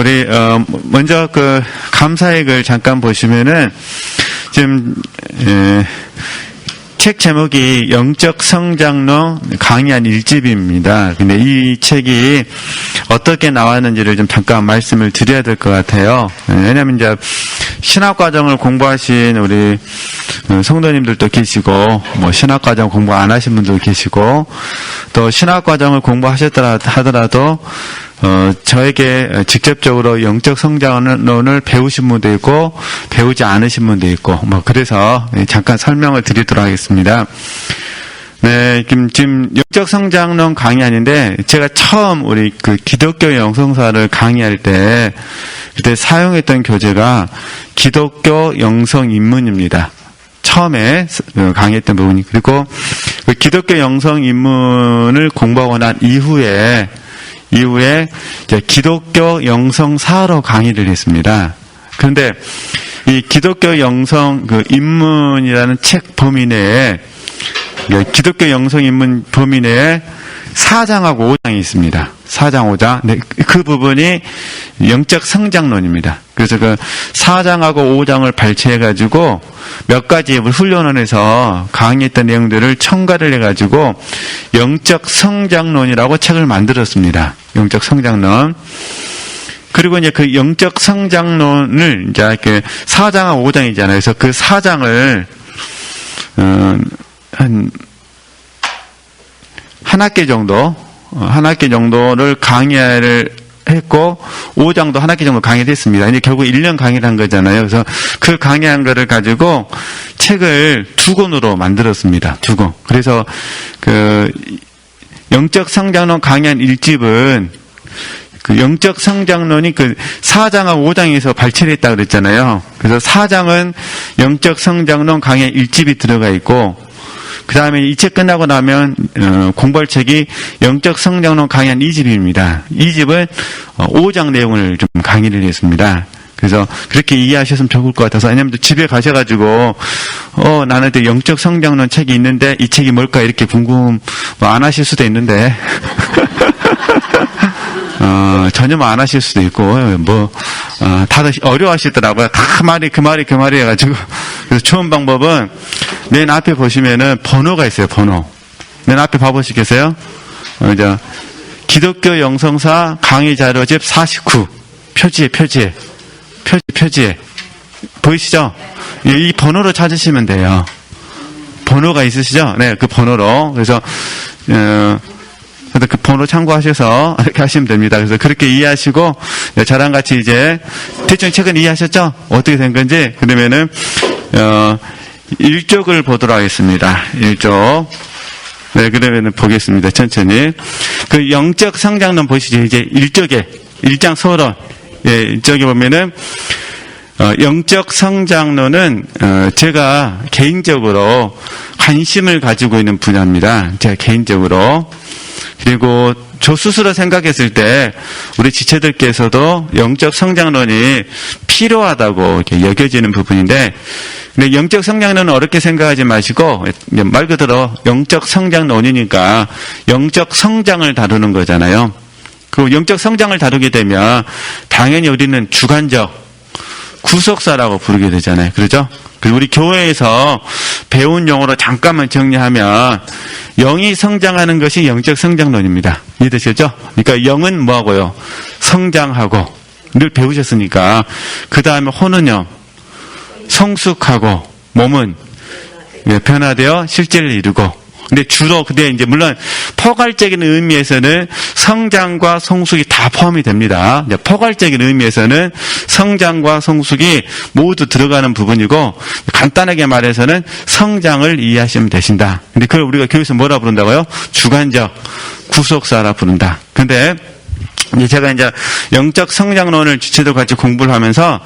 우리 먼저 그 감사획을 잠깐 보시면은 지금 책 제목이 영적 성장론 강의한 1집입니다. 근데 이 책이 어떻게 나왔는지를 좀 잠깐 말씀을 드려야 될 것 같아요. 왜냐하면 이제 신학과정을 공부하신 우리 성도님들도 계시고, 뭐 신학과정 공부 안 하신 분도 계시고, 또 신학과정을 공부하셨더라 하더라도 저에게 직접적으로 영적 성장론을 배우신 분도 있고 배우지 않으신 분도 있고 뭐 그래서 잠깐 설명을 드리도록 하겠습니다. 네, 지금 영적 성장론 강의하는데 제가 처음 우리 그 기독교 영성사를 강의할 때 그때 사용했던 교재가 기독교 영성 입문입니다. 처음에 강의했던 부분이. 그리고 그 기독교 영성 입문을 공부하고 난 이후에 이제 기독교 영성사로 강의를 했습니다. 그런데 이 기독교 영성 그 입문이라는 책 범위 내에 기독교 영성 입문 범위 내에 4장하고 5장이 있습니다. 4장, 5장. 네, 그 부분이 영적 성장론입니다. 그래서 그 4장하고 5장을 발췌해가지고 몇 가지 훈련을 해서 강의했던 내용들을 첨가를 해가지고 영적 성장론이라고 책을 만들었습니다. 영적 성장론. 그리고 이제 그 영적 성장론을 이제 이렇게 4장하고 5장이잖아요. 그래서 그 4장을 한 학기 정도를 강의를 했고 5장도 한 학기 정도 강의를 했습니다. 이제 결국 1년 강의를 한 거잖아요. 그래서 그 강의한 거를 가지고 책을 2권으로 만들었습니다. 2권. 그래서 그 영적 성장론 강의한 1집은 그 영적 성장론이 그 4장하고 5장에서 발췌를 했다고 그랬잖아요. 그래서 4장은 영적 성장론 강의 1집이 들어가 있고 그 다음에 이 책 끝나고 나면 공부할 책이 영적 성장론 강의한 2집입니다. 2집은 5장 내용을 좀 강의를 했습니다. 그래서 그렇게 이해하셨으면 좋을 것 같아서, 왜냐면 또 집에 가셔가지고 나는 또 영적 성장론 책이 있는데 이 책이 뭘까 이렇게 궁금 안 하실 수도 있는데 전혀 안 하실 수도 있고, 다들 어려워하시더라고요. 다 그 말이 해가지고. 그래서 좋은 방법은, 맨 앞에 보시면은 번호가 있어요, 번호. 맨 앞에 봐보시겠어요? 기독교 영성사 강의 자료집 49. 표지에. 보이시죠? 이 번호로 찾으시면 돼요. 번호가 있으시죠? 네, 그 번호로. 그래서, 그 번호 참고하셔서 이렇게 하시면 됩니다. 그래서 그렇게 이해하시고 저랑 같이 이제 대충 책은 이해하셨죠? 어떻게 된 건지. 그러면은 1쪽을 보도록 하겠습니다. 1쪽. 네, 그러면은 보겠습니다. 천천히. 그 영적 성장론 보시죠. 이제 1쪽에 1장 서론. 예, 1쪽에 보면은 영적 성장론은 제가 개인적으로 관심을 가지고 있는 분야입니다. 제가 개인적으로. 그리고 저 스스로 생각했을 때 우리 지체들께서도 영적 성장론이 필요하다고 이렇게 여겨지는 부분인데, 근데 영적 성장론은 어렵게 생각하지 마시고 말 그대로 영적 성장론이니까 영적 성장을 다루는 거잖아요. 그 영적 성장을 다루게 되면 당연히 우리는 주관적 구속사라고 부르게 되잖아요. 그렇죠? 그리고 우리 교회에서 배운 용어로 잠깐만 정리하면 영이 성장하는 것이 영적 성장론입니다. 이해되셨죠? 그러니까 영은 뭐하고요? 성장하고 늘 배우셨으니까. 그 다음에 혼은 영, 성숙하고 몸은 변화되어 실제를 이루고. 근데 이제 물론 포괄적인 의미에서는 성장과 성숙이 다 포함이 됩니다. 포괄적인 의미에서는 성장과 성숙이 모두 들어가는 부분이고, 간단하게 말해서는 성장을 이해하시면 되신다. 근데 그걸 우리가 교회에서 뭐라 부른다고요? 주관적 구속사라 부른다. 근데 제가 이제 영적 성장론을 지체도 같이 공부를 하면서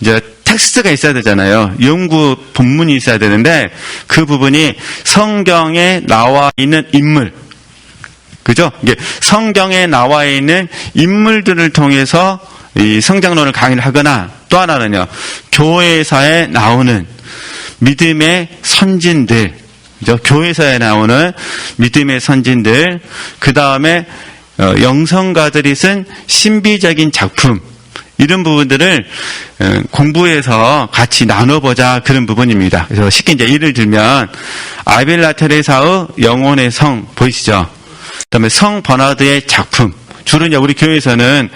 이제 텍스트가 있어야 되잖아요. 연구 본문이 있어야 되는데 그 부분이 성경에 나와 있는 인물, 그죠? 이게 성경에 나와 있는 인물들을 통해서 이 성장론을 강의를 하거나, 또 하나는요, 교회사에 나오는 믿음의 선진들, 그죠? 교회사에 나오는 믿음의 선진들, 그 다음에 영성가들이 쓴 신비적인 작품, 이런 부분들을 공부해서 같이 나눠보자 그런 부분입니다. 그래서 쉽게 이제 예를 들면 아빌라 테레사의 영혼의 성 보이시죠? 그다음에 성 버나드의 작품. 주로 이제 우리 교회에서는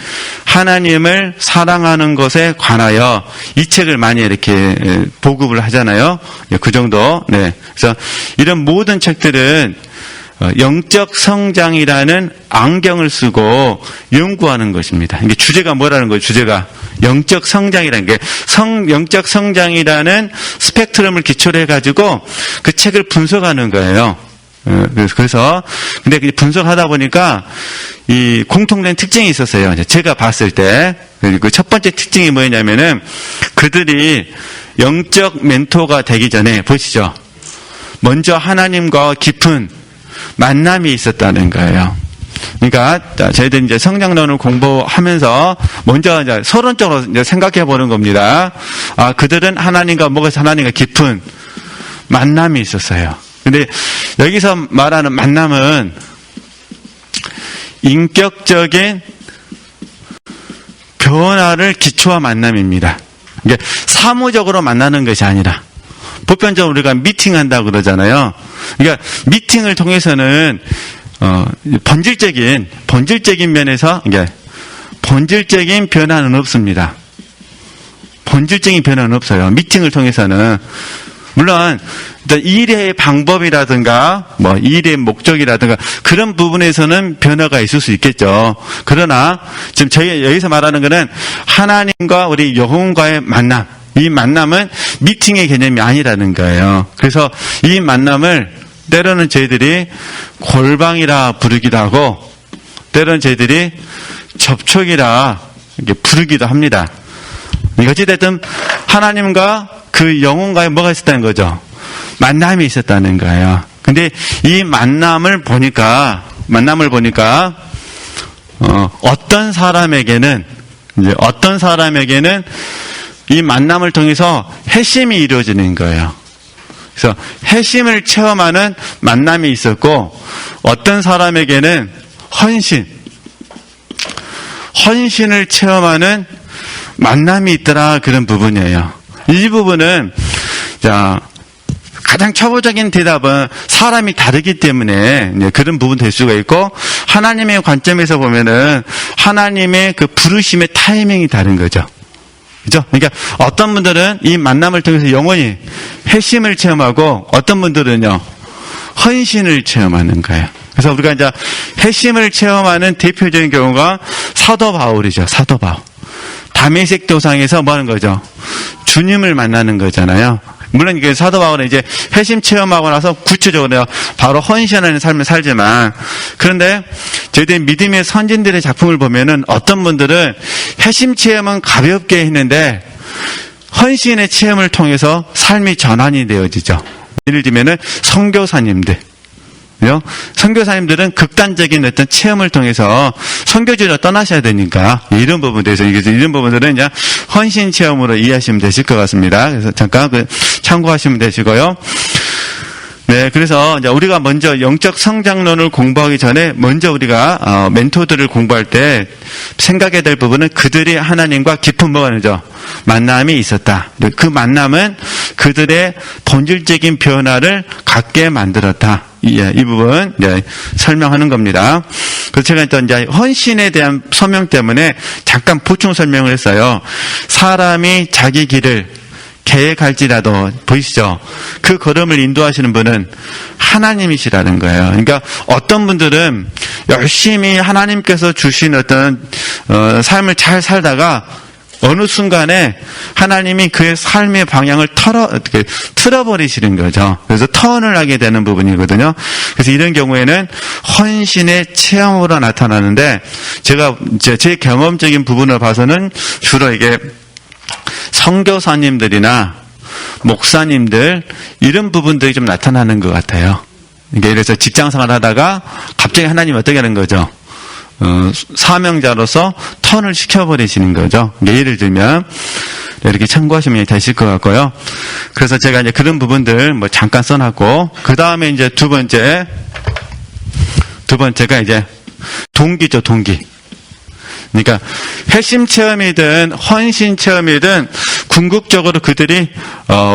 하나님을 사랑하는 것에 관하여 이 책을 많이 이렇게 보급을 하잖아요. 그 정도. 네. 그래서 이런 모든 책들은 영적 성장이라는 안경을 쓰고 연구하는 것입니다. 이게 주제가 뭐라는 거예요? 주제가 영적 성장이라는 게 영적 성장이라는 스펙트럼을 기초로 해가지고 그 책을 분석하는 거예요. 그래서 근데 분석하다 보니까 이 공통된 특징이 있었어요. 제가 봤을 때 그 첫 번째 특징이 뭐였냐면은 그들이 영적 멘토가 되기 전에 보시죠. 먼저 하나님과 깊은 만남이 있었다는 거예요. 그러니까 저희들 이제 성장론을 공부하면서 먼저 이제 서론적으로 이제 생각해 보는 겁니다. 그들은 하나님과 깊은 만남이 있었어요. 근데 여기서 말하는 만남은 인격적인 변화를 기초한 만남입니다. 이게 사무적으로 만나는 것이 아니라 보편적으로 우리가 미팅한다고 그러잖아요. 그러니까 미팅을 통해서는 본질적인 면에서 이게 본질적인 변화는 없습니다. 본질적인 변화는 없어요. 미팅을 통해서는 물론 일의 방법이라든가 일의 목적이라든가 그런 부분에서는 변화가 있을 수 있겠죠. 그러나 지금 저희 여기서 말하는 것은 하나님과 우리 영혼과의 만남, 이 만남은 미팅의 개념이 아니라는 거예요. 그래서 이 만남을 때로는 저희들이 골방이라 부르기도 하고 때로는 저희들이 접촉이라 이렇게 부르기도 합니다. 어찌됐든 하나님과 그 영혼과의 뭐가 있었다는 거죠? 만남이 있었다는 거예요. 근데 이 만남을 보니까 어떤 사람에게는 이 만남을 통해서 회심이 이루어지는 거예요. 그래서 회심을 체험하는 만남이 있었고 어떤 사람에게는 헌신을 체험하는 만남이 있더라 그런 부분이에요. 이 부분은 가장 초보적인 대답은 사람이 다르기 때문에 그런 부분 될 수가 있고 하나님의 관점에서 보면은 하나님의 그 부르심의 타이밍이 다른 거죠. 그죠? 그러니까 어떤 분들은 이 만남을 통해서 영원히 회심을 체험하고 어떤 분들은요 헌신을 체험하는 거예요. 그래서 우리가 이제 회심을 체험하는 대표적인 경우가 사도 바울이죠. 사도 바울. 다메섹 도상에서 뭐 하는 거죠? 주님을 만나는 거잖아요. 물론 이게 사도 바울은 이제 회심 체험하고 나서 구체적으로 바로 헌신하는 삶을 살지만 그런데 저희들 믿음의 선진들의 작품을 보면은 어떤 분들은 회심 체험은 가볍게 했는데 헌신의 체험을 통해서 삶이 전환이 되어지죠. 예를 들면은 선교사님들. 선교사님들은 극단적인 어떤 체험을 통해서 선교지로 떠나셔야 되니까 이런 부분들에서 이런 부분들은 이제 헌신 체험으로 이해하시면 되실 것 같습니다. 그래서 잠깐 참고하시면 되시고요. 네, 그래서 이제 우리가 먼저 영적 성장론을 공부하기 전에 먼저 우리가 멘토들을 공부할 때 생각해야 될 부분은 그들이 하나님과 깊은 만남이 있었다. 그 만남은 그들의 본질적인 변화를 갖게 만들었다. 이 부분 설명하는 겁니다. 그래서 제가 또 이제 헌신에 대한 설명 때문에 잠깐 보충 설명을 했어요. 사람이 자기 길을 계획할지라도 보이시죠? 그 걸음을 인도하시는 분은 하나님이시라는 거예요. 그러니까 어떤 분들은 열심히 하나님께서 주신 어떤 삶을 잘 살다가 어느 순간에 하나님이 그의 삶의 방향을 틀어버리시는 거죠. 그래서 턴을 하게 되는 부분이거든요. 그래서 이런 경우에는 헌신의 체험으로 나타나는데 제가 제 경험적인 부분을 봐서는 주로 이게 선교사님들이나 목사님들 이런 부분들이 좀 나타나는 것 같아요. 그래서 직장생활 하다가 갑자기 하나님 어떻게 하는 거죠? 사명자로서 턴을 시켜버리시는 거죠. 예를 들면 이렇게 참고하시면 되실 것 같고요. 그래서 제가 이제 그런 부분들 잠깐 써놨고 그 다음에 이제 두 번째가 이제 동기죠. 동기. 그러니까 회심 체험이든 헌신 체험이든 궁극적으로 그들이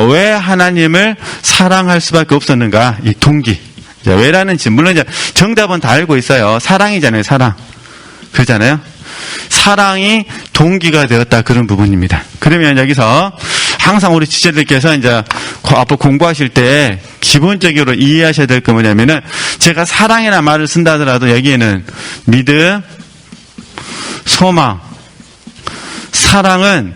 왜 하나님을 사랑할 수밖에 없었는가? 이 동기. 왜라는 질문. 물론 이제 정답은 다 알고 있어요. 사랑이잖아요, 사랑. 그러잖아요. 사랑이 동기가 되었다, 그런 부분입니다. 그러면 여기서 항상 우리 지체들께서 이제 앞으로 공부하실 때 기본적으로 이해하셔야 될 게 뭐냐면은, 제가 사랑이라는 말을 쓴다 하더라도 여기에는 믿음, 소망, 사랑은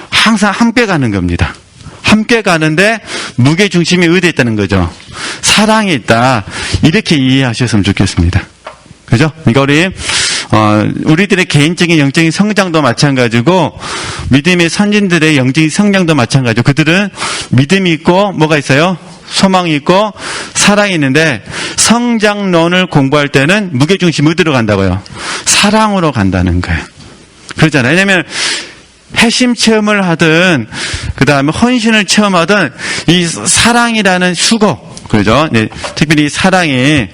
항상 함께 가는 겁니다. 함께 가는데 무게중심이 어디에 있다는 거죠? 사랑이 있다. 이렇게 이해하셨으면 좋겠습니다. 그죠? 그러니까 우리들의 개인적인 영적인 성장도 마찬가지고, 믿음의 선진들의 영적인 성장도 마찬가지고, 그들은 믿음이 있고, 뭐가 있어요? 소망이 있고, 사랑이 있는데, 성장론을 공부할 때는 무게중심이 어디로 간다고요? 사랑으로 간다는 거예요. 그러잖아요. 왜냐면, 회심 체험을 하든, 그 다음에 헌신을 체험하든, 이 사랑이라는 수고, 그죠? 네, 특별히 이 사랑이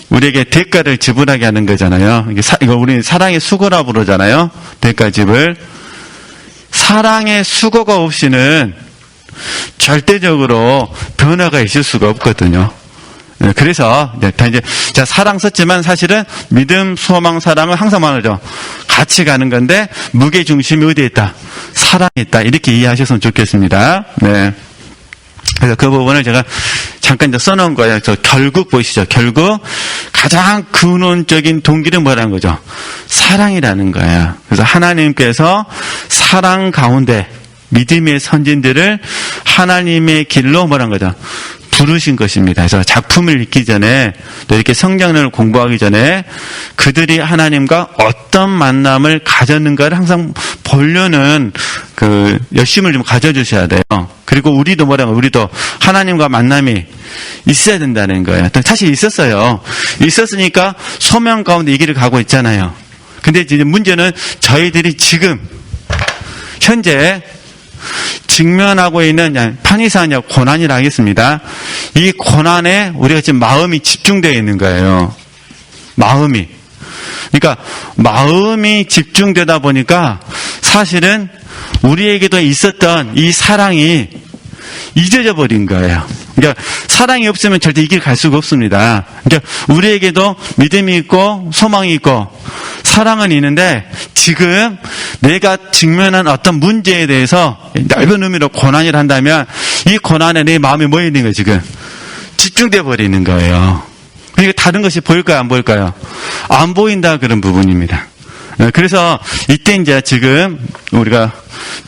우리에게 대가를 지불하게 하는 거잖아요. 이거 우리 사랑의 수고라 부르잖아요. 대가 지불. 사랑의 수고가 없이는 절대적으로 변화가 있을 수가 없거든요. 그래서 이제 제가 사랑 썼지만 사실은 믿음, 소망, 사랑은 항상 말하죠. 같이 가는 건데 무게 중심이 어디에 있다? 사랑에 있다. 이렇게 이해하셨으면 좋겠습니다. 네. 그래서 그 부분을 제가 잠깐 이제 써놓은 거예요. 저 결국 보이시죠? 결국 가장 근원적인 동기는 뭐라는 거죠? 사랑이라는 거예요. 그래서 하나님께서 사랑 가운데 믿음의 선진들을 하나님의 길로 뭐라는 거죠? 부르신 것입니다. 그래서 작품을 읽기 전에, 또 이렇게 성경을 공부하기 전에 그들이 하나님과 어떤 만남을 가졌는가를 항상 보려는 열심을 좀 가져주셔야 돼요. 그리고 우리도 우리도 하나님과 만남이 있어야 된다는 거예요. 사실 있었어요. 있었으니까 소명 가운데 이 길을 가고 있잖아요. 근데 이제 문제는 저희들이 지금 현재 직면하고 있는 편의상이냐 고난이라 하겠습니다. 이 고난에 우리가 지금 마음이 집중되어 있는 거예요. 마음이. 그러니까 마음이 집중되다 보니까 사실은 우리에게도 있었던 이 사랑이 잊어져 버린 거예요. 그러니까 사랑이 없으면 절대 이 길 갈 수가 없습니다. 그러니까 우리에게도 믿음이 있고 소망이 있고 사랑은 있는데, 지금 내가 직면한 어떤 문제에 대해서 넓은 의미로 고난이라 한다면 이 고난에 내 마음이 뭐 있는 거예요? 지금 집중돼 버리는 거예요. 그러니까 다른 것이 보일까요? 안 보일까요? 안 보인다, 그런 부분입니다. 그래서 이때 이제 지금 우리가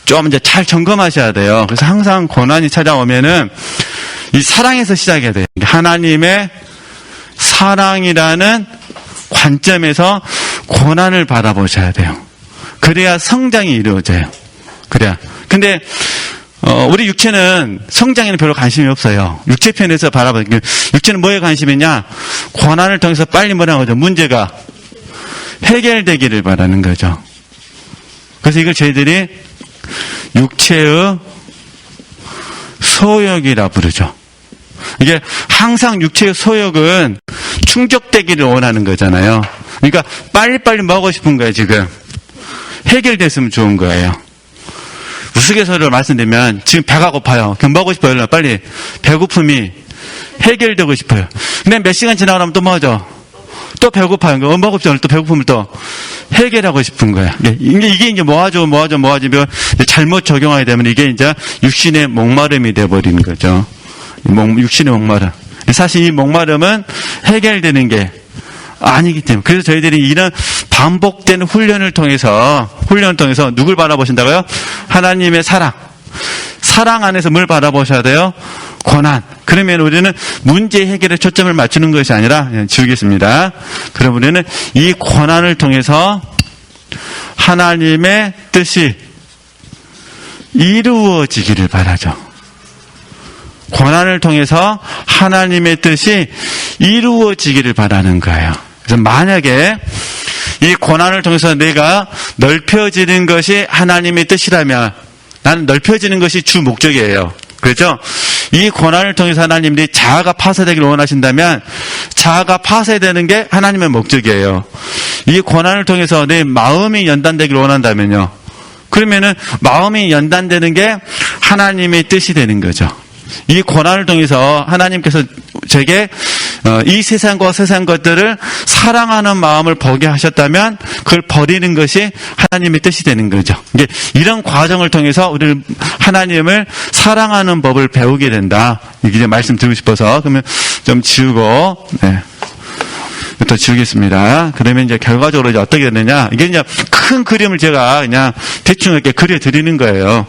좀 이제 잘 점검하셔야 돼요. 그래서 항상 고난이 찾아오면은 이 사랑에서 시작해야 돼요. 하나님의 사랑이라는 관점에서 고난을 바라보셔야 돼요. 그래야 성장이 이루어져요. 그래야. 근데 우리 육체는 성장에는 별로 관심이 없어요. 육체편에서 바라보니까 육체는 뭐에 관심이 있냐? 고난을 통해서 빨리 뭐라는 거죠? 문제가 해결되기를 바라는 거죠. 그래서 이걸 저희들이 육체의 소욕이라 부르죠. 이게 항상 육체의 소욕은 충족되기를 원하는 거잖아요. 그러니까 빨리빨리 먹고 싶은 거예요, 지금. 해결됐으면 좋은 거예요. 우스갯소리로 말씀드리면 지금 배가 고파요. 그럼 먹고 싶어요. 빨리 배고픔이 해결되고 싶어요. 근데 몇 시간 지나가면 또 뭐죠? 또 배고파요. 먹고 싶죠. 또 배고픔을 또 해결하고 싶은 거야. 이게 이제 뭐하죠? 잘못 적용하게 되면 이게 이제 육신의 목마름이 되어버리는 거죠. 육신의 목마름. 사실 이 목마름은 해결되는 게 아니기 때문에. 그래서 저희들이 이런 반복되는 훈련을 통해서 누굴 바라보신다고요? 하나님의 사랑. 사랑 안에서 뭘 바라보셔야 돼요? 고난. 그러면 우리는 문제 해결에 초점을 맞추는 것이 아니라, 지우겠습니다. 그럼 우리는 이 고난을 통해서 하나님의 뜻이 이루어지기를 바라죠. 고난을 통해서 하나님의 뜻이 이루어지기를 바라는 거예요. 그래서 만약에 이 고난을 통해서 내가 넓혀지는 것이 하나님의 뜻이라면, 나는 넓혀지는 것이 주 목적이에요. 그렇죠? 이 고난을 통해서 하나님이 자아가 파쇄되기를 원하신다면 자아가 파쇄되는 게 하나님의 목적이에요. 이 고난을 통해서 내 마음이 연단되기를 원한다면요. 그러면은 마음이 연단되는 게 하나님의 뜻이 되는 거죠. 이 고난을 통해서 하나님께서 제게 이 세상과 세상 것들을 사랑하는 마음을 보게 하셨다면 그걸 버리는 것이 하나님의 뜻이 되는 거죠. 이게 이런 과정을 통해서 우리는 하나님을 사랑하는 법을 배우게 된다. 이게 말씀드리고 싶어서 그러면 좀 지우고 또 지우겠습니다. 그러면 이제 결과적으로 이제 어떻게 되느냐? 이게 이제 큰 그림을 제가 그냥 대충 이렇게 그려드리는 거예요.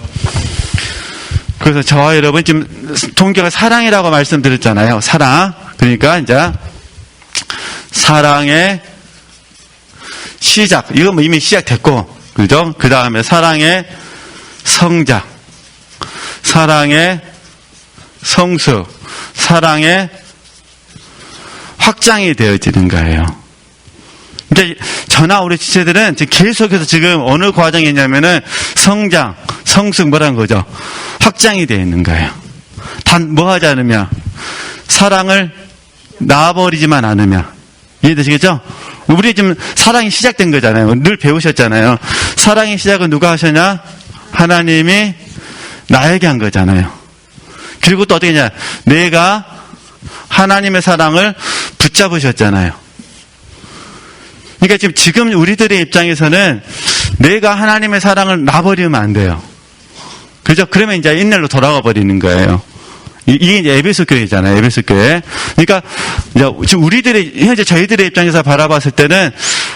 그래서 저와 여러분 지금 동기가 사랑이라고 말씀드렸잖아요. 사랑. 그러니까 이제 사랑의 시작. 이건 뭐 이미 시작됐고, 그죠? 그 다음에 사랑의 성장, 사랑의 성수, 사랑의 확장이 되어지는 거예요. 이제 저나 우리 지체들은 계속해서 지금 어느 과정이 있냐면은 성장, 성숙 뭐라는 거죠? 확장이 되어 있는 거예요. 단 뭐 하지 않으면 사랑을 놔버리지만 않으면 이해되시겠죠? 우리 지금 사랑이 시작된 거잖아요. 늘 배우셨잖아요. 사랑의 시작은 누가 하셨냐? 하나님이 나에게 한 거잖아요. 그리고 또 어떻게 했냐? 내가 하나님의 사랑을 붙잡으셨잖아요. 그러니까 지금 우리들의 입장에서는 내가 하나님의 사랑을 놔버리면 안 돼요. 그죠? 그러면 이제 옛날로 돌아가 버리는 거예요. 이게 이제 에베소 교회잖아요. 에베소 교회. 그러니까 이제 지금 우리들의 현재 저희들의 입장에서 바라봤을 때는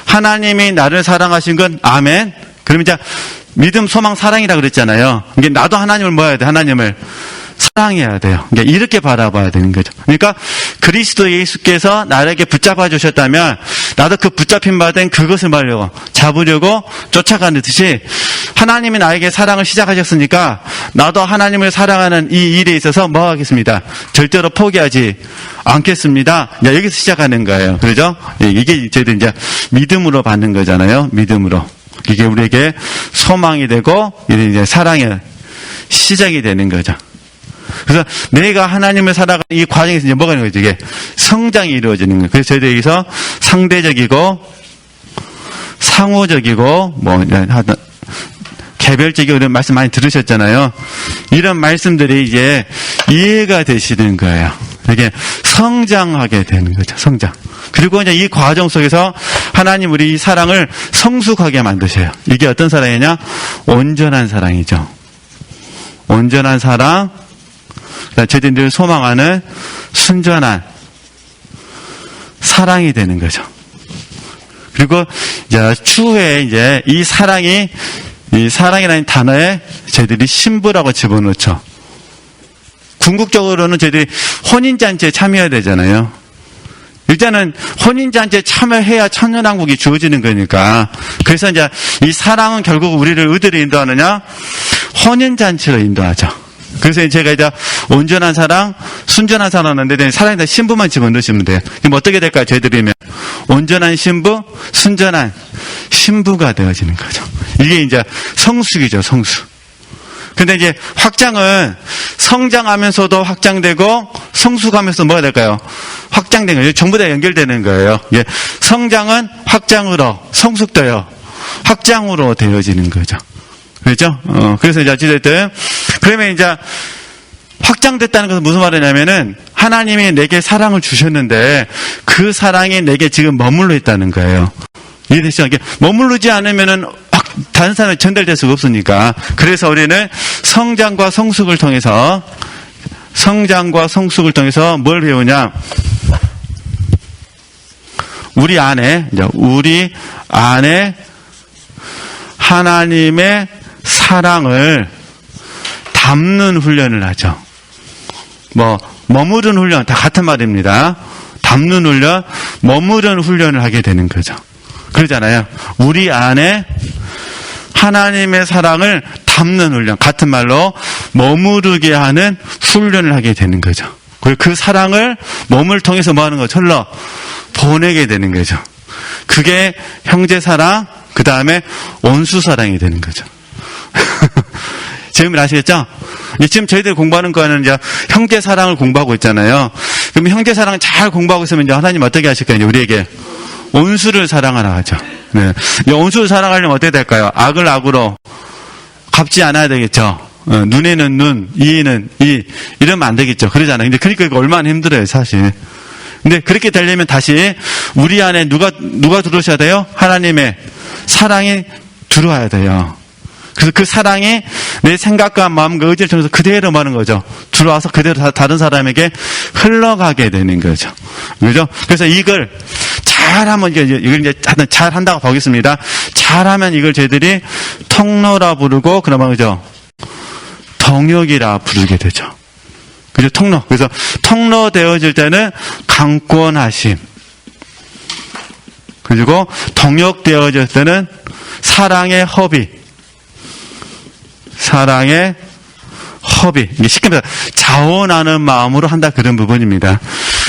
하나님이 나를 사랑하신 건 아멘. 그러면 이제 믿음, 소망, 사랑이라 그랬잖아요. 이게 나도 하나님을 뭐 해야 돼? 하나님을 사랑해야 돼요. 그러니까 이렇게 바라봐야 되는 거죠. 그러니까 그리스도 예수께서 나에게 붙잡아 주셨다면 나도 그 붙잡힌 바 된 그것을 말려고 잡으려고 쫓아가는 듯이 하나님이 나에게 사랑을 시작하셨으니까 나도 하나님을 사랑하는 이 일에 있어서 뭐 하겠습니다. 절대로 포기하지 않겠습니다. 여기서 시작하는 거예요. 그렇죠? 이게 저희들 이제 믿음으로 받는 거잖아요. 믿음으로. 이게 우리에게 소망이 되고 이제 사랑의 시작이 되는 거죠. 그래서 내가 하나님을 살아가는 이 과정에서 이제 뭐가 있는 거죠? 이게 성장이 이루어지는 거예요. 그래서 저희들 여기서 상대적이고 상호적이고 뭐 개별적이고 이런 말씀 많이 들으셨잖아요. 이런 말씀들이 이제 이해가 되시는 거예요. 이게 성장하게 되는 거죠. 성장. 그리고 이제 이 과정 속에서 하나님 우리 이 사랑을 성숙하게 만드셔요. 이게 어떤 사랑이냐? 온전한 사랑이죠. 온전한 사랑. 저희들이 소망하는 순전한 사랑이 되는 거죠. 그리고 이제 추후에 이제 이 사랑이라는 단어에 저희들이 신부라고 집어넣죠. 궁극적으로는 저희들이 혼인잔치에 참여해야 되잖아요. 일단은 혼인잔치에 참여해야 천년왕국이 주어지는 거니까. 그래서 이제 이 사랑은 결국 우리를 어디로 인도하느냐? 혼인잔치로 인도하죠. 그래서 제가 이제 온전한 사랑, 순전한 사랑 하는데 사랑에다 신부만 집어넣으시면 돼요. 그럼 어떻게 될까요? 저희들이면 온전한 신부, 순전한 신부가 되어지는 거죠. 이게 이제 성숙이죠, 성숙. 근데 이제 확장은 성장하면서도 확장되고 성숙하면서 뭐가 될까요? 확장된 거예요. 전부 다 연결되는 거예요. 예. 성장은 확장으로, 성숙도요. 확장으로 되어지는 거죠. 그렇죠? 그래서 이제 어찌됐든 그러면 이제 확장됐다는 것은 무슨 말이냐면은 하나님이 내게 사랑을 주셨는데 그 사랑이 내게 지금 머물러 있다는 거예요. 이해되시죠? 이게 머무르지 않으면은 다른 사람에 전달될 수가 없으니까. 그래서 우리는 성장과 성숙을 통해서 뭘 배우냐? 우리 안에 하나님의 사랑을 담는 훈련을 하죠. 머무른 훈련, 다 같은 말입니다. 담는 훈련, 머무른 훈련을 하게 되는 거죠. 그러잖아요. 우리 안에 하나님의 사랑을 담는 훈련, 같은 말로 머무르게 하는 훈련을 하게 되는 거죠. 그리고 그 사랑을 몸을 통해서 뭐 하는 거죠? 흘러 보내게 되는 거죠. 그게 형제 사랑, 그 다음에 원수 사랑이 되는 거죠. 지금 아시겠죠? 지금 저희들 공부하는 거는 이제 형제 사랑을 공부하고 있잖아요. 그럼 형제 사랑을 잘 공부하고 있으면 이제 하나님 어떻게 하실 거예요? 우리에게 온수를 사랑하라 하죠. 네. 이 온수를 사랑하려면 어떻게 될까요? 악을 악으로 갚지 않아야 되겠죠. 눈에는 눈, 이에는 이, 이러면 안 되겠죠. 그러잖아요. 근데 그러니까 이거 얼마나 힘들어요, 사실. 근데 그렇게 되려면 다시 우리 안에 누가 들어오셔야 돼요? 하나님의 사랑이 들어와야 돼요. 그래서 그 사랑이 내 생각과 마음과 의지를 통해서 그대로 마는 거죠. 들어와서 그대로 다른 사람에게 흘러가게 되는 거죠. 그죠? 그래서 이걸 잘하면, 이걸 이제 잘 한다고 보겠습니다. 잘하면 이걸 저희들이 통로라 부르고, 그러면 그죠? 동역이라 부르게 되죠. 그죠? 통로. 그래서 통로 되어질 때는 강권하심. 그리고 동역 되어질 때는 사랑의 허비. 사랑의 허비. 이게 쉽게 말해서 자원하는 마음으로 한다, 그런 부분입니다.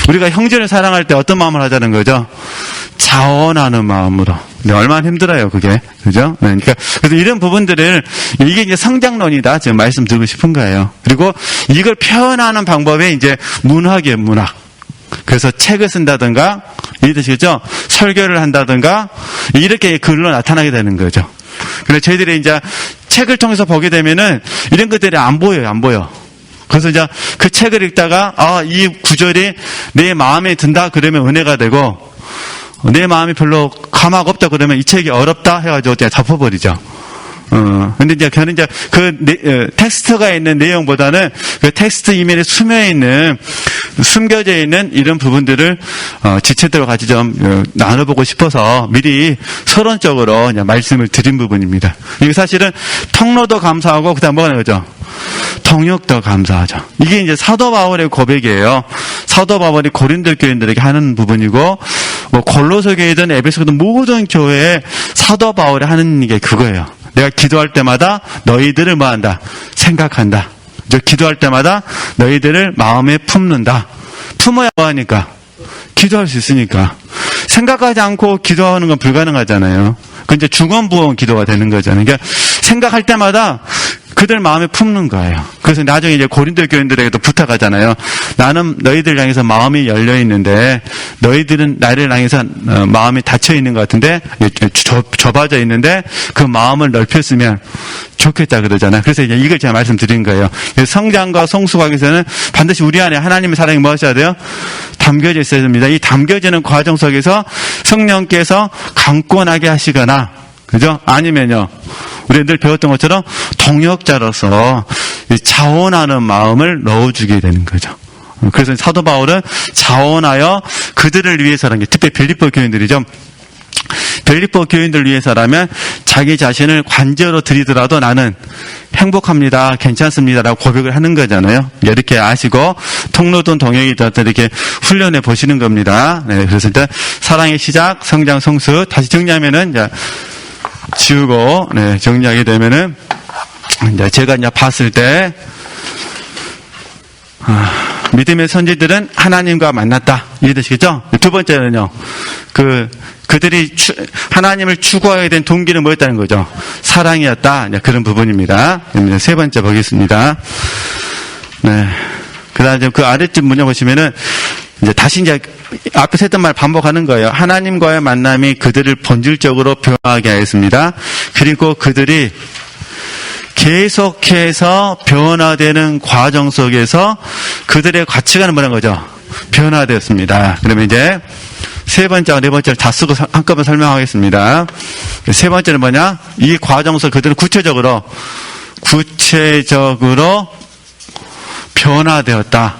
우리가 형제를 사랑할 때 어떤 마음을 하자는 거죠? 자원하는 마음으로. 네, 얼마나 힘들어요, 그게. 그죠? 네, 그러니까, 그래서 이런 부분들을, 이게 이제 성장론이다, 지금 말씀드리고 싶은 거예요. 그리고 이걸 표현하는 방법이 이제 문학이에요, 문학. 그래서 책을 쓴다든가, 이해되시겠죠? 설교를 한다든가, 이렇게 글로 나타나게 되는 거죠. 그래서 저희들이 이제 책을 통해서 보게 되면은 이런 것들이 안 보여요, 안 보여. 그래서 이제 그 책을 읽다가, 이 구절이 내 마음에 든다, 그러면 은혜가 되고, 내 마음이 별로 감화가 없다, 그러면 이 책이 어렵다 해가지고 그냥 덮어버리죠. 근데 이제 저는 이제 텍스트가 있는 내용보다는 그 텍스트 이면에 숨겨져 있는 이런 부분들을 지체대로 같이 좀 나눠보고 싶어서 미리 서론적으로 그냥 말씀을 드린 부분입니다. 이게 사실은 통로도 감사하고 그다음 뭐가 나는 거죠? 동역도 감사하죠. 이게 이제 사도 바울의 고백이에요. 사도 바울이 고린도 교인들에게 하는 부분이고, 뭐 골로새 교회든 에베소 교회든 모든 교회에 사도 바울이 하는 게 그거예요. 내가 기도할 때마다 너희들을 뭐한다? 생각한다. 기도할 때마다 너희들을 마음에 품는다. 품어야 뭐하니까? 기도할 수 있으니까. 생각하지 않고 기도하는 건 불가능하잖아요. 그 이제 중언부언 기도가 되는 거잖아요. 그러니까 생각할 때마다 그들 마음에 품는 거예요. 그래서 나중에 이제 고린도 교인들에게도 부탁하잖아요. 나는 너희들 향해서 마음이 열려 있는데 너희들은 나를 향해서 마음이 닫혀 있는 것 같은데, 좁아져 있는데 그 마음을 넓혔으면 좋겠다 그러잖아요. 그래서 이제 이걸 제가 말씀드린 거예요. 성장과 성숙하기 위해서는 반드시 우리 안에 하나님의 사랑이 뭐 하셔야 돼요? 담겨져 있어야 됩니다. 이 담겨지는 과정 속에서 성령께서 강권하게 하시거나, 그죠? 아니면요, 우리가 늘 배웠던 것처럼 동역자로서 자원하는 마음을 넣어주게 되는 거죠. 그래서 사도 바울은 자원하여 그들을 위해서라는 게, 특히 빌립보 교인들이죠. 빌립보 교인들 위해서라면 자기 자신을 관제로 드리더라도 나는 행복합니다, 괜찮습니다라고 고백을 하는 거잖아요. 이렇게 아시고 통로든 동역이든 이렇게 훈련해 보시는 겁니다. 네, 그래서 일단 사랑의 시작, 성장, 성수. 다시 정리하면은 이제 지우고, 네, 정리하게 되면은, 이제 제가 이제 봤을 때, 믿음의 선지들은 하나님과 만났다. 이해되시겠죠? 두 번째는요, 그들이 하나님을 추구하게 된 동기는 뭐였다는 거죠? 사랑이었다. 이제 그런 부분입니다. 세 번째 보겠습니다. 네. 그 다음에 그 아랫집 문제 보시면은, 이제 다시 이제 앞에서 했던 말 반복하는 거예요. 하나님과의 만남이 그들을 본질적으로 변화하게 하였습니다. 그리고 그들이 계속해서 변화되는 과정 속에서 그들의 가치관은 뭐라는 거죠? 변화되었습니다. 그러면 이제 세 번째와 네 번째를 다 쓰고 한꺼번에 설명하겠습니다. 세 번째는 뭐냐? 이 과정 속 그들은 구체적으로 변화되었다.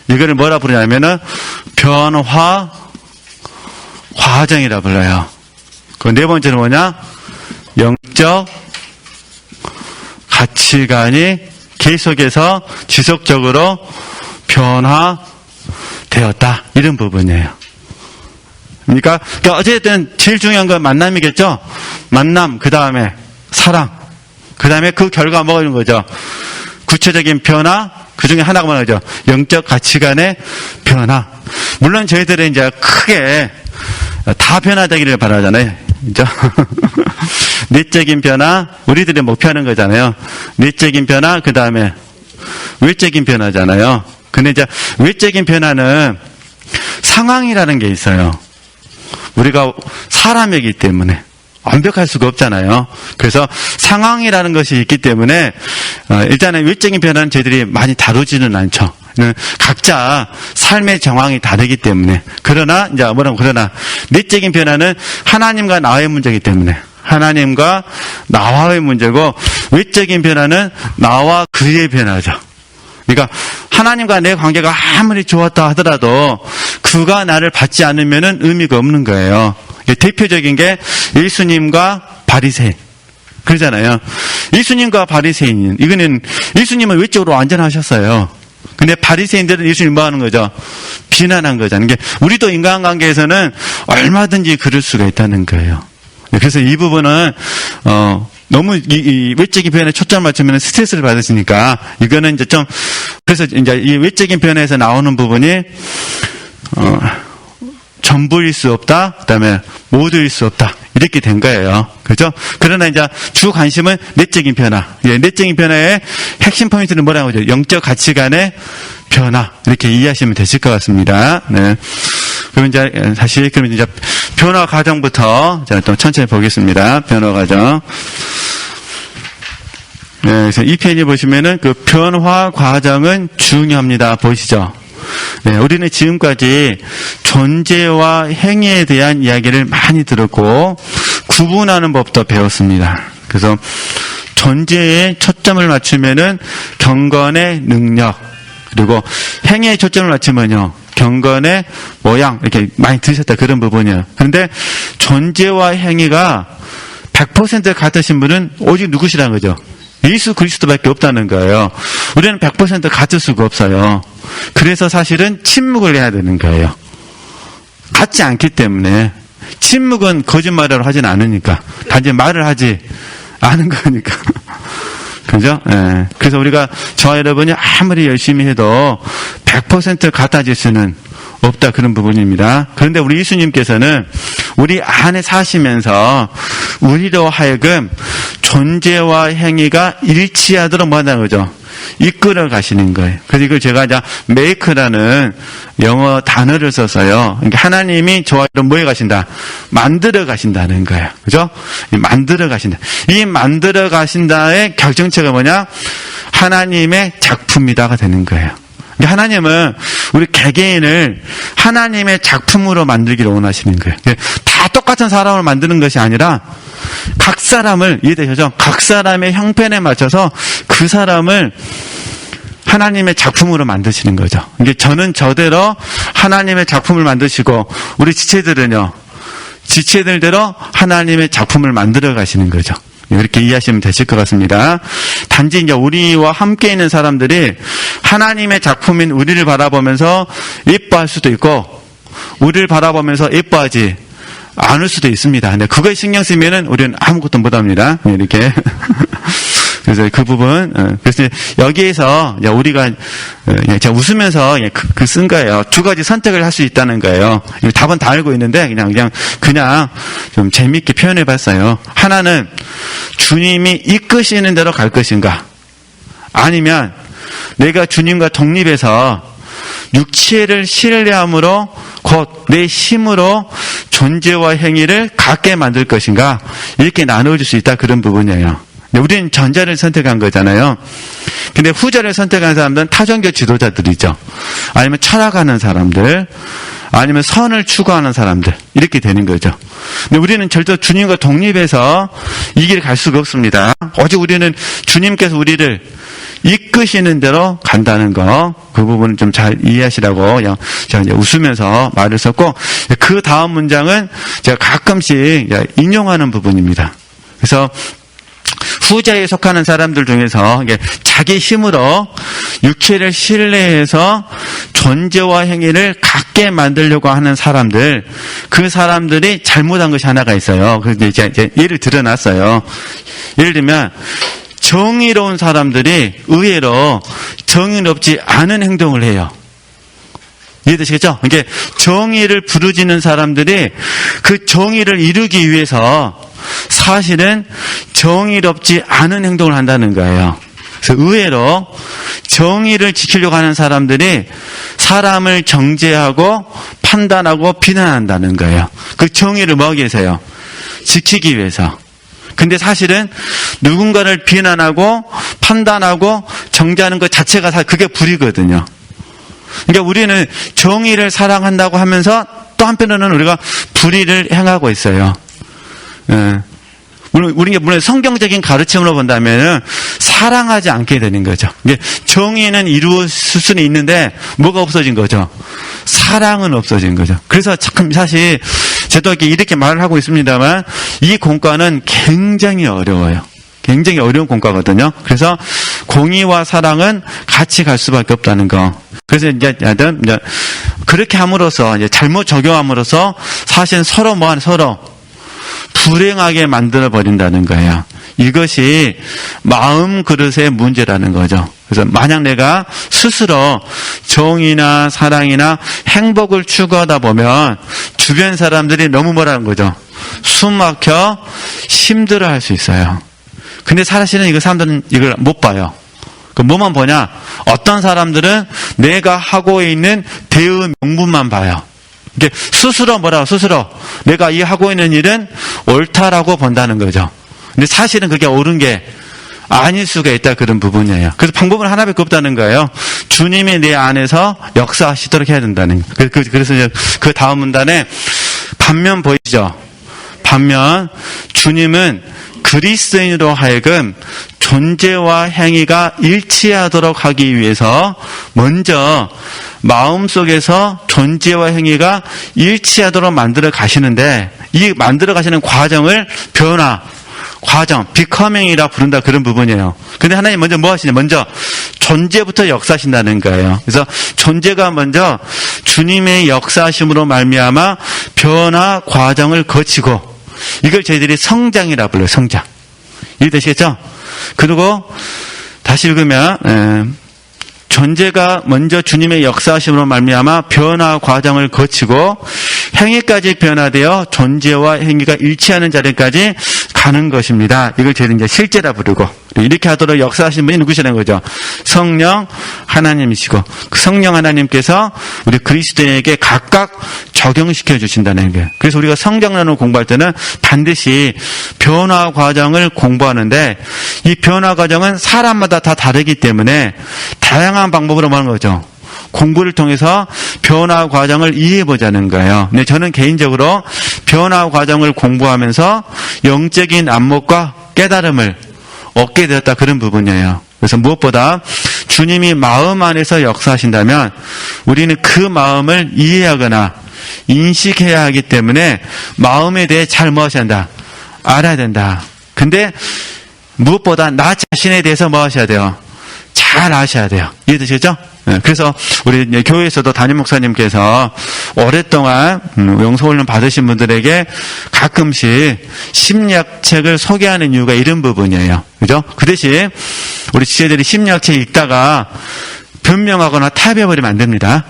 이거를 뭐라 부르냐면은 변화 과정이라 불러요. 그 네 번째는 뭐냐? 영적 가치관이 계속해서 지속적으로 변화되었다. 이런 부분이에요. 그러니까 어쨌든 제일 중요한 건 만남이겠죠? 만남, 그 다음에 사랑, 그 다음에 그 결과 뭐가 있는 거죠? 구체적인 변화, 그 중에 하나가 뭐죠? 영적 가치관의 변화. 물론 저희들은 이제 크게 다 변화되기를 바라잖아요. 그죠? 내적인 변화, 우리들이 목표하는 거잖아요. 내적인 변화, 그 다음에 외적인 변화잖아요. 근데 이제 외적인 변화는 상황이라는 게 있어요. 우리가 사람이기 때문에 완벽할 수가 없잖아요. 그래서 상황이라는 것이 있기 때문에 일단은 외적인 변화는 저희들이 많이 다루지는 않죠. 각자 삶의 정황이 다르기 때문에. 그러나 내적인 변화는 하나님과 나의 문제이기 때문에 하나님과 나와의 문제고, 외적인 변화는 나와 그의 변화죠. 그러니까 하나님과 내 관계가 아무리 좋았다 하더라도 그가 나를 받지 않으면은 의미가 없는 거예요. 대표적인 게 예수님과 바리새인 그러잖아요. 예수님과 바리새인, 이거는 예수님은 외적으로 완전하셨어요. 근데 바리새인들은 예수님 뭐 하는 거죠? 비난한 거잖아요. 이게 우리도 인간관계에서는 얼마든지 그럴 수가 있다는 거예요. 그래서 이 부분은 너무 이 외적인 표현에 초점을 맞추면 스트레스를 받으시니까, 이거는 이제 좀, 그래서 이제 이 외적인 표현에서 나오는 부분이 전부일 수 없다, 그다음에 모두일 수 없다, 이렇게 된 거예요. 그렇죠? 그러나 이제 주 관심은 내적인 변화. 내적인 변화의 핵심 포인트는 뭐라고 하죠? 영적 가치관의 변화, 이렇게 이해하시면 되실 것 같습니다. 네. 그럼 이제 변화 과정부터 또 천천히 보겠습니다. 변화 과정. 네, 그래서 이 페이지 보시면은 그 변화 과정은 중요합니다. 보시죠. 네, 우리는 지금까지 존재와 행위에 대한 이야기를 많이 들었고 구분하는 법도 배웠습니다. 그래서 존재에 초점을 맞추면은 경건의 능력, 그리고 행위에 초점을 맞추면요, 경건의 모양, 이렇게 많이 들으셨다, 그런 부분이에요. 그런데 존재와 행위가 100% 같으신 분은 오직 누구시라는 거죠? 예수 그리스도밖에 없다는 거예요. 우리는 100% 같을 수가 없어요. 그래서 사실은 침묵을 해야 되는 거예요. 같지 않기 때문에. 침묵은 거짓말을 하진 않으니까. 단지 말을 하지 않은 거니까. 그죠? 예. 그래서 우리가, 저와 여러분이 아무리 열심히 해도 100% 같아질 수는 없다, 그런 부분입니다. 그런데 우리 예수님께서는 우리 안에 사시면서 우리로 하여금 존재와 행위가 일치하도록 뭐 한다는 거죠? 이끌어 가시는 거예요. 그래서 이걸 제가 이제 make라는 영어 단어를 써서요. 그러니까 하나님이 저와 여러분 뭐 해 가신다? 만들어 가신다는 거예요. 그죠? 만들어 가신다. 이 만들어 가신다의 결정체가 뭐냐? 하나님의 작품이다가 되는 거예요. 하나님은 우리 개개인을 하나님의 작품으로 만들기를 원하시는 거예요. 다 똑같은 사람을 만드는 것이 아니라 각 사람을, 이해되시죠? 각 사람의 형편에 맞춰서 그 사람을 하나님의 작품으로 만드시는 거죠. 이게 저는 저대로 하나님의 작품을 만드시고, 우리 지체들은요, 지체들대로 하나님의 작품을 만들어 가시는 거죠. 이렇게 이해하시면 되실 것 같습니다. 단지 이제 우리와 함께 있는 사람들이 하나님의 작품인 우리를 바라보면서 예뻐할 수도 있고, 우리를 바라보면서 예뻐하지 않을 수도 있습니다. 근데 그거에 신경 쓰면은 우리는 아무것도 못합니다. 이렇게. 그래서 그 부분, 그래서 여기에서 우리가 제가 웃으면서 그 쓴 거예요. 두 가지 선택을 할 수 있다는 거예요. 답은 다 알고 있는데 그냥 좀 재미있게 표현해 봤어요. 하나는 주님이 이끄시는 대로 갈 것인가, 아니면 내가 주님과 독립해서 육체를 신뢰함으로 곧 내 힘으로 존재와 행위를 갖게 만들 것인가, 이렇게 나누어질 수 있다, 그런 부분이에요. 우리는 전자를 선택한 거잖아요. 근데 후자를 선택한 사람들은 타종교 지도자들이죠. 아니면 철학하는 사람들, 아니면 선을 추구하는 사람들, 이렇게 되는 거죠. 근데 우리는 절대 주님과 독립해서 이 길을 갈 수가 없습니다. 오직 우리는 주님께서 우리를 이끄시는 대로 간다는 거, 그 부분을 좀 잘 이해하시라고 제가 이제 웃으면서 말을 썼고, 그 다음 문장은 제가 가끔씩 인용하는 부분입니다. 그래서 후자에 속하는 사람들 중에서 자기 힘으로 육체를 신뢰해서 존재와 행위를 갖게 만들려고 하는 사람들, 그 사람들이 잘못한 것이 하나가 있어요. 그래서 이제 예를 들어놨어요. 예를 들면 정의로운 사람들이 의외로 정의롭지 않은 행동을 해요. 이해되시겠죠? 이게 정의를 부르짖는 사람들이 그 정의를 이루기 위해서 사실은 정의롭지 않은 행동을 한다는 거예요. 그래서 의외로 정의를 지키려고 하는 사람들이 사람을 정죄하고 판단하고 비난한다는 거예요. 그 정의를 뭐하기 위해서요? 지키기 위해서. 근데 사실은 누군가를 비난하고 판단하고 정죄하는 것 자체가 그게 불이거든요. 그러니까 우리는 정의를 사랑한다고 하면서 또 한편으로는 우리가 불의를 행하고 있어요. 예. 물론 성경적인 가르침으로 본다면 사랑하지 않게 되는 거죠. 이게 정의는 이루어질 수는 있는데 뭐가 없어진 거죠? 사랑은 없어진 거죠. 그래서 참 사실 저도 이렇게 말을 하고 있습니다만 이 공과는 굉장히 어려워요. 굉장히 어려운 공과거든요. 그래서 공의와 사랑은 같이 갈 수밖에 없다는 거. 그래서 이제 그렇게 함으로써 이제 잘못 적용함으로써 사실 서로 불행하게 만들어 버린다는 거예요. 이것이 마음 그릇의 문제라는 거죠. 그래서 만약 내가 스스로 정의나 사랑이나 행복을 추구하다 보면 주변 사람들이 너무 뭐라는 거죠? 숨 막혀 힘들어할 수 있어요. 근데 사실은 사람들은 이걸 못 봐요. 그 뭐만 보냐? 어떤 사람들은 내가 하고 있는 대의 명분만 봐요. 이게 스스로 내가 이 하고 있는 일은 옳다라고 본다는 거죠. 근데 사실은 그게 옳은 게 아닐 수가 있다, 그런 부분이에요. 그래서 방법은 하나밖에 없다는 거예요. 주님이 내 안에서 역사하시도록 해야 된다는 거예요. 그래서 이제 그 다음 문단에 반면 보이죠? 반면 주님은 그리스도인으로 하여금 존재와 행위가 일치하도록 하기 위해서 먼저 마음속에서 존재와 행위가 일치하도록 만들어 가시는데, 이 만들어 가시는 과정을 과정, becoming이라 부른다, 그런 부분이에요. 근데 하나님 먼저 뭐 하시냐? 먼저 존재부터 역사하신다는 거예요. 그래서 존재가 먼저 주님의 역사하심으로 말미암아 변화 과정을 거치고, 이걸 저희들이 성장이라 불러요. 성장. 이해되시겠죠? 그리고 다시 읽으면 존재가 먼저 주님의 역사하심으로 말미암아 변화 과정을 거치고 행위까지 변화되어 존재와 행위가 일치하는 자리까지 가는 것입니다. 이걸 저희는 이제 실제라 부르고, 이렇게 하도록 역사하신 분이 누구시라는 거죠? 성령 하나님이시고, 그 성령 하나님께서 우리 그리스도인에게 각각 적용시켜 주신다는 거예요. 그래서 우리가 성경론을 공부할 때는 반드시 변화 과정을 공부하는데, 이 변화 과정은 사람마다 다 다르기 때문에 다양한 방법으로 하는 거죠. 공부를 통해서 변화 과정을 이해해보자는 거예요. 근데 저는 개인적으로 변화 과정을 공부하면서 영적인 안목과 깨달음을 얻게 되었다, 그런 부분이에요. 그래서 무엇보다 주님이 마음 안에서 역사하신다면 우리는 그 마음을 이해하거나 인식해야 하기 때문에 마음에 대해 잘 무엇이 한다? 알아야 된다. 근데 무엇보다 나 자신에 대해서 뭐 하셔야 돼요? 잘 아셔야 돼요. 이해되시겠죠? 그래서 우리 교회에서도 담임 목사님께서 오랫동안 영성훈련 받으신 분들에게 가끔씩 심리학책을 소개하는 이유가 이런 부분이에요. 그죠? 그 대신 우리 지체들이 심리학책 읽다가 변명하거나 타협해버리면 안 됩니다.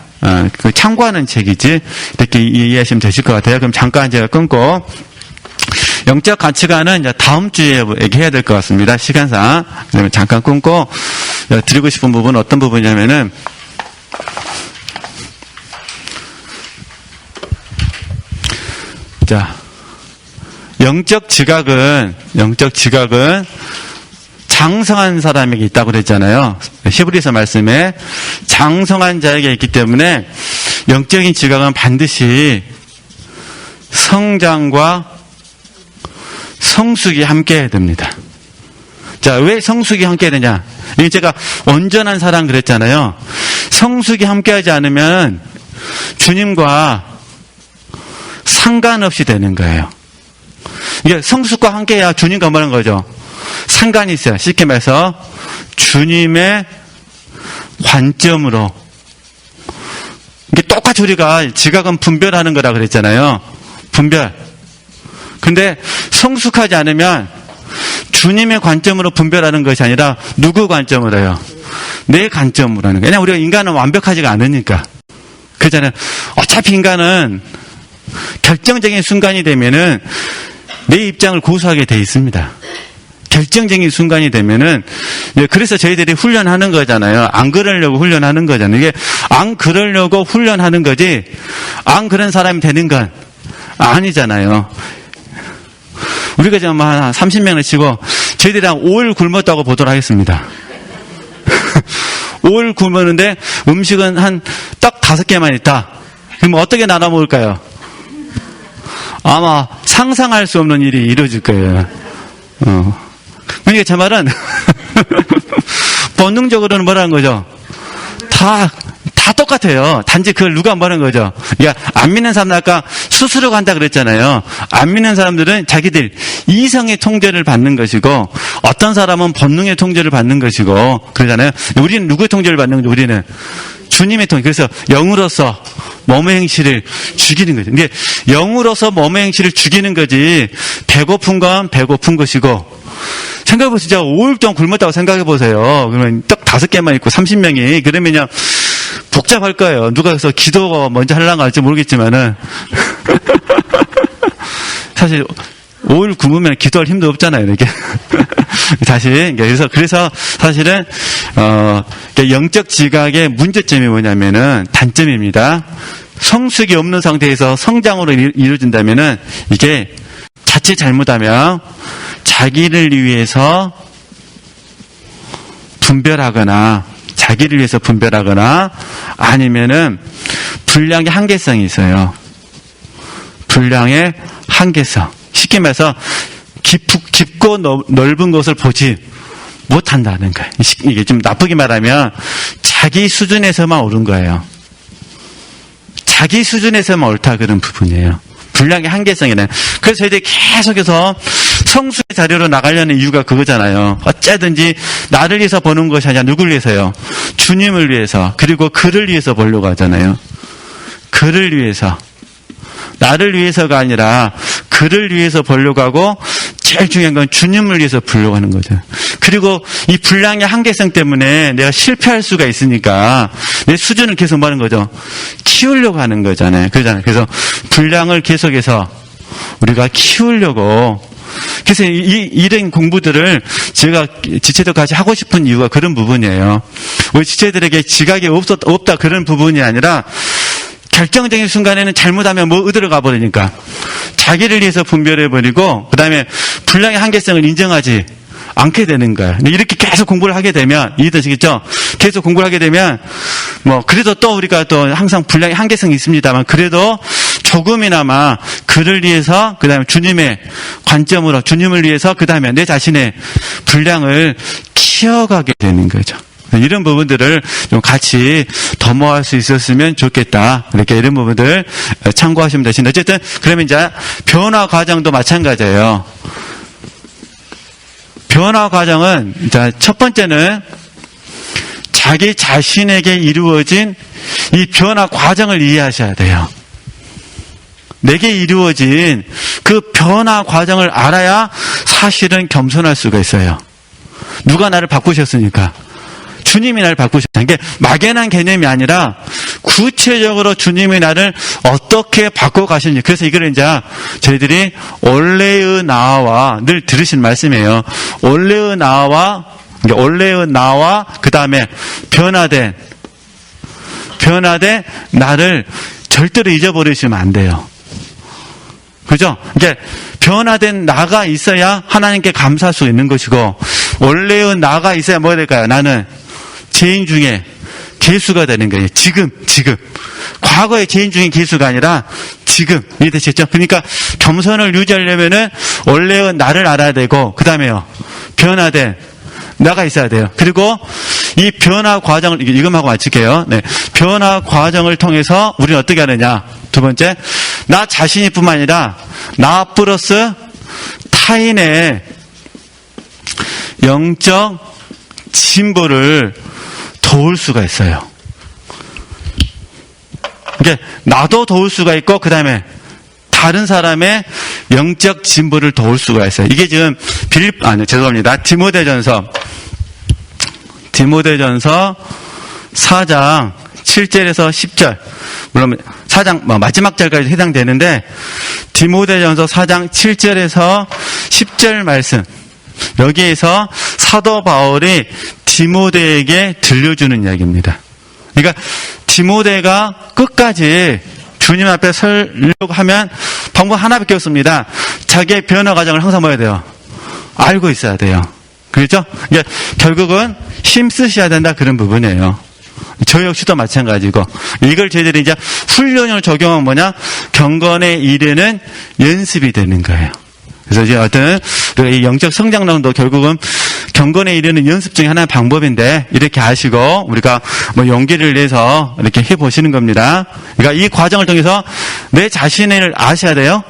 그 참고하는 책이지, 이렇게 이해하시면 되실 것 같아요. 그럼 잠깐 제가 끊고, 영적 가치관은 이제 다음 주에 얘기해야 될 것 같습니다. 시간상. 그러면 잠깐 끊고, 드리고 싶은 부분은 어떤 부분이냐면은, 자, 영적 지각은 장성한 사람에게 있다고 그랬잖아요. 히브리서 말씀에 장성한 자에게 있기 때문에 영적인 지각은 반드시 성장과 성숙이 함께 해야 됩니다. 자, 왜 성숙이 함께 해야 되냐? 이게 제가 온전한 사랑 그랬잖아요. 성숙이 함께 하지 않으면 주님과 상관없이 되는 거예요. 이게 성숙과 함께 해야 주님과 뭐라는 거죠? 상관이 있어요. 쉽게 말해서 주님의 관점으로. 이게 똑같이 우리가 지각은 분별하는 거라 그랬잖아요. 분별. 근데 성숙하지 않으면 주님의 관점으로 분별하는 것이 아니라 누구 관점으로 해요? 내 관점으로 하는 거예요. 왜냐하면 우리가 인간은 완벽하지가 않으니까. 그렇잖아요. 어차피 인간은 결정적인 순간이 되면은 내 입장을 고수하게 돼 있습니다. 결정적인 순간이 되면은, 그래서 저희들이 훈련하는 거잖아요. 안 그러려고 훈련하는 거잖아요. 이게 안 그러려고 훈련하는 거지, 안 그런 사람이 되는 건 아니잖아요. 우리가 지금 한 30명을 치고, 저희들이 한 5일 굶었다고 보도록 하겠습니다. 5일 굶었는데 음식은 한 딱 5개만 있다. 그럼 어떻게 나눠 먹을까요? 아마 상상할 수 없는 일이 이루어질 거예요. 그러니까 제 말은 본능적으로는 뭐라는 거죠? 다 똑같아요. 단지 그걸 누가 뭐라는 거죠? 그러니까 안 믿는 사람들 아까 스스로가 한다 그랬잖아요. 안 믿는 사람들은 자기들 이성의 통제를 받는 것이고 어떤 사람은 본능의 통제를 받는 것이고 그러잖아요. 우리는 누구의 통제를 받는 거죠? 우리는 주님의 통제. 그래서 영으로서 몸의 행실을 죽이는 거죠. 근데 영으로서 몸의 행실을 죽이는 거지 배고픈 건 배고픈 것이고 생각해보세요. 진짜 5일 동안 굶었다고 생각해보세요. 그러면 딱 5개만 있고 30명이 그러면요 복잡할 거예요. 누가 그래서 기도 먼저 하려고 할지 모르겠지만은 사실 5일 굶으면 기도할 힘도 없잖아요. 이렇게 다시 그래서 사실은 영적 지각의 문제점이 뭐냐면은 단점입니다. 성숙이 없는 상태에서 성장으로 이루어진다면은 이게 자칫 잘못하면 자기를 위해서 분별하거나 아니면은 분량의 한계성이 있어요. 분량의 한계성. 쉽게 말해서 깊고 넓은 것을 보지 못한다는 거예요. 이게 좀 나쁘게 말하면 자기 수준에서만 옳은 거예요. 자기 수준에서만 옳다 그런 부분이에요. 분량의 한계성이네. 그래서 저희들이 계속해서 성수의 자료로 나가려는 이유가 그거잖아요. 어쨌든지 나를 위해서 보는 것이 아니라 누굴 위해서요? 주님을 위해서. 그리고 그를 위해서 보려고 하잖아요. 그를 위해서. 나를 위해서가 아니라 그를 위해서 보려고 하고 제일 중요한 건 주님을 위해서 보려고 하는 거죠. 그리고 이 분량의 한계성 때문에 내가 실패할 수가 있으니까 내 수준을 계속 뭐 하는 거죠? 키우려고 하는 거잖아요. 그러잖아요. 그래서 분량을 계속해서 우리가 키우려고 그래서 이런 공부들을 제가 지체들 같이 하고 싶은 이유가 그런 부분이에요. 우리 지체들에게 지각이 없다 그런 부분이 아니라 결정적인 순간에는 잘못하면 뭐 어디로 가버리니까 자기를 위해서 분별해버리고 그 다음에 분량의 한계성을 인정하지 않게 되는 거예요. 근데 이렇게 계속 공부를 하게 되면 이해되시겠죠? 계속 공부를 하게 되면 뭐 그래도 또 우리가 또 항상 분량의 한계성이 있습니다만 그래도 조금이나마 그를 위해서 그 다음에 주님의 관점으로 주님을 위해서 그 다음에 내 자신의 분량을 키워가게 되는 거죠. 이런 부분들을 좀 같이 도모할 수 있었으면 좋겠다. 이렇게 이런 부분들 참고하시면 되신다. 어쨌든 그러면 이제 변화 과정도 마찬가지예요. 변화 과정은 이제 첫 번째는 자기 자신에게 이루어진 이 변화 과정을 이해하셔야 돼요. 내게 이루어진 그 변화 과정을 알아야 사실은 겸손할 수가 있어요. 누가 나를 바꾸셨으니까. 주님이 나를 바꾸셨다는 게 막연한 개념이 아니라 구체적으로 주님이 나를 어떻게 바꿔가시는지. 그래서 이걸 이제 저희들이 원래의 나와 늘 들으신 말씀이에요. 원래의 나와 그 다음에 변화된 나를 절대로 잊어버리시면 안 돼요. 그죠? 이게 변화된 나가 있어야 하나님께 감사할 수 있는 것이고 원래의 나가 있어야 뭐가 될까요? 나는 죄인 중에 괴수가 되는 거예요. 지금. 과거의 죄인 중에 괴수가 아니라 지금. 이해되셨죠? 그러니까 겸손을 유지하려면은 원래의 나를 알아야 되고, 그 다음에요. 변화된 나가 있어야 돼요. 그리고 이 변화 과정을, 이것하고 마칠게요. 네. 변화 과정을 통해서 우리는 어떻게 하느냐. 두 번째, 나 자신이 뿐만 아니라 나 플러스 타인의 영적 진보를 도울 수가 있어요. 이게 나도 도울 수가 있고 그 다음에 다른 사람의 영적 진보를 도울 수가 있어요. 이게 지금 디모데전서 4장 7절에서 10절 물론 4장 마지막 절까지 해당되는데 디모데전서 4장 7절에서 10절 말씀 여기에서 사도 바울이 디모데에게 들려주는 이야기입니다. 그러니까 디모데가 끝까지 주님 앞에 서려고 하면 방법 하나밖에 없습니다. 자기의 변화 과정을 항상 뭐야 돼요? 알고 있어야 돼요. 그렇죠? 그러니까 결국은 힘쓰셔야 된다 그런 부분이에요. 저 역시도 마찬가지고 이걸 저희들이 이제 훈련을 적용하면 뭐냐? 경건에 이르는 연습이 되는 거예요. 그래서 이제 어떤 이 영적 성장론도 결국은 경건에 이르는 연습 중에 하나의 방법인데 이렇게 하시고 우리가 뭐 용기를 내서 이렇게 해보시는 겁니다. 그러니까 이 과정을 통해서 내 자신을 아셔야 돼요.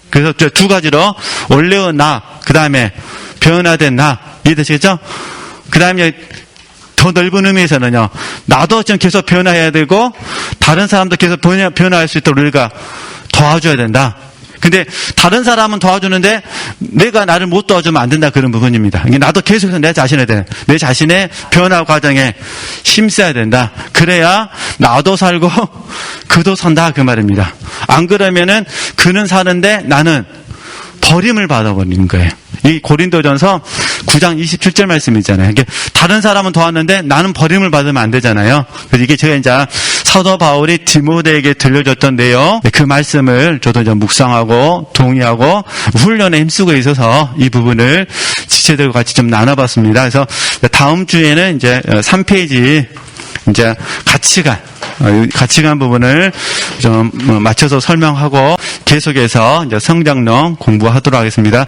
그래서 저 두 가지로 원래의 나, 그 다음에 변화된 나 이해되시겠죠? 그 다음에 더 넓은 의미에서는요. 나도 좀 계속 변화해야 되고 다른 사람도 계속 변화할 수 있도록 우리가 도와줘야 된다. 근데 다른 사람은 도와주는데 내가 나를 못 도와주면 안 된다 그런 부분입니다. 나도 계속해서 내 자신의 변화 과정에 힘써야 된다. 그래야 나도 살고 그도 산다 그 말입니다. 안 그러면은 그는 사는데 나는 버림을 받아버리는 거예요. 이 고린도전서 9장 27절 말씀 있잖아요. 이게 다른 사람은 도왔는데 나는 버림을 받으면 안 되잖아요. 그래서 이게 제가 이제 사도 바울이 디모데에게 들려줬던 내용, 그 말씀을 저도 좀 묵상하고 동의하고 훈련에 힘쓰고 있어서 이 부분을 지체들과 같이 좀 나눠봤습니다. 그래서 다음 주에는 이제 3페이지 이제 가치관 부분을 좀 맞춰서 설명하고 계속해서 이제 성장론 공부하도록 하겠습니다.